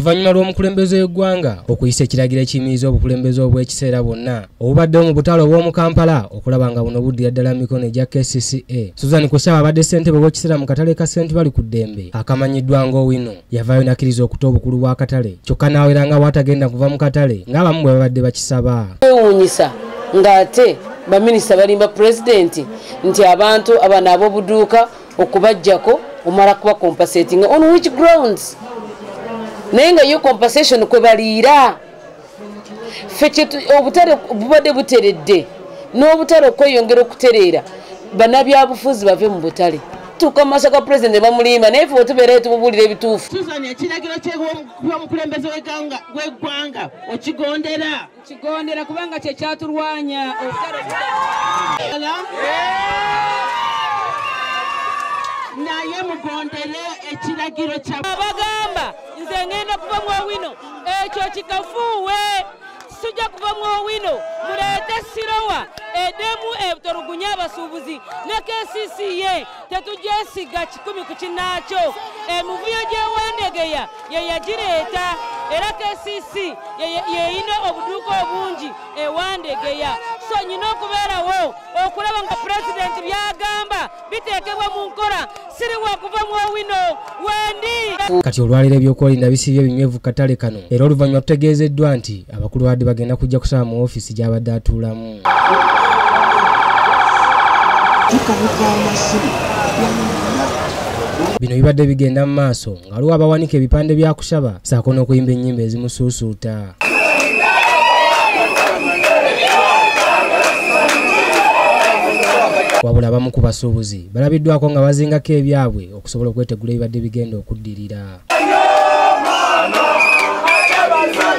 Oluvannyuma lw'omukulembeze w'eggwanga okuyisa ekiragiro ekiyimiriza obukulembeze obw'ekiseera bwonna obubaddewo mu butale obw'omu Kampala okulaba nga buno buddira ddala mikono egya kcca. Suzan kushaba abadde ssentebe w'ekiseera mu katale ka ssentebe balikuddembe akamanyiddwa ng'owino yavaayo n'akkiriza okuta obukulu bwa katale kyokka n'awera nga bw'atagenda kuva mu katale ng'abamu bwe babadde bakisaba. Kwewuunyisa ng'ate baminisita balimba pulezidenti nti abantu abano ab'obuduuka okubajjako omala kuba compensating on which grounds? Naye nga yo compensation kwe baliira ffe obutale bubadde buteredde n'obutale okweyongera okutereera bannabyabufuzi bave mu butale tuuka mu maaso ga pulezidenti bamulimba naye ffe wetubeerayo tumubuulira ebituufu. Suzan, ekiragiro ky'omukulembeze w'eggwanga okigondera? Kigondera kubanga kye kyatulwanya naye mugondere ekiragiro kya abagamba nze ngenda kuva mu owino ekyo kikafuuwe sijja kuva mu owino muleete sirowa edemu ebutolugunya abasuubuzi ne kcca tetugyesiga 10 ku kinnaakyo emivuyo gy'ewandegeya ye yagireeta era kcca yeyina obuduuka obungi ewandegeya so nyina okubeerawo okulaba nga pulezidenti byagamba biteekebwa mu nkola siri wakuva mu owino wendi. Kati olwaleero ebyokwerinda bisibye ebinywevu katale kano era oluvannyuma tutegeezeddwa nti abakulu badde bagenda kujja kusaba mu woofiisi gy'abadde atuulamu. Bino bibadde bigenda mu maaso nga waliwo abawanika ebipande bya kushaba saako n'okuyimba ennyimba ezimusuusuuta. Wabula abamu ku basuubuzi balabiddwako nga bazingako ebyabwe okusobola okwetegula ebibadde bigenda okuddirira.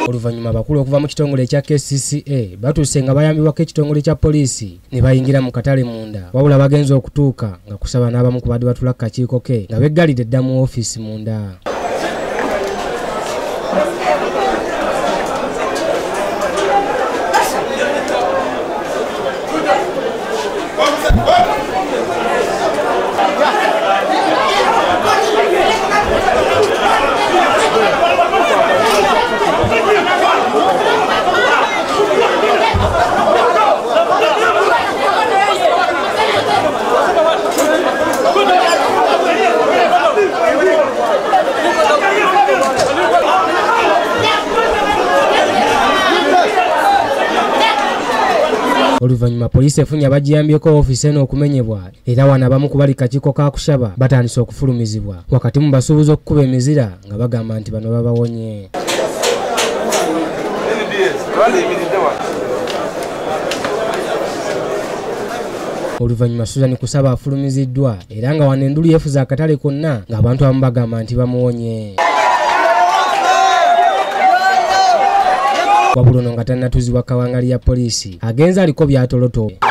Oluvannyuma abakulu okuva mu kitongole ekya kcca batuuse nga bayambibwako ekitongole kya poliisi ne bayingira mu katale munda wabula bagenza okutuuka nga kusaba n'abamu ku badde batula ku kakiiko ke nga beggalidde dda mu woofiisi munda. Oluvannyuma poliisi efunye abagiyambyeko woofiisi eno okumenyebwa era wano abamu ku bali kakiiko ka kushaba batandise okufulumizibwa wakati mu basuubuzi okukuba emizira nga bagamba nti bano babawonye. Oluvannyuma Suzan kusaba afulumiziddwa era nga wano endulu yeefuza akatale konna ng'abantu abamu bagamba nti bamuwonye. Wabula ono nga tannatuuzibwa kawangali ya poliisi agenze aliko by'atolotooma.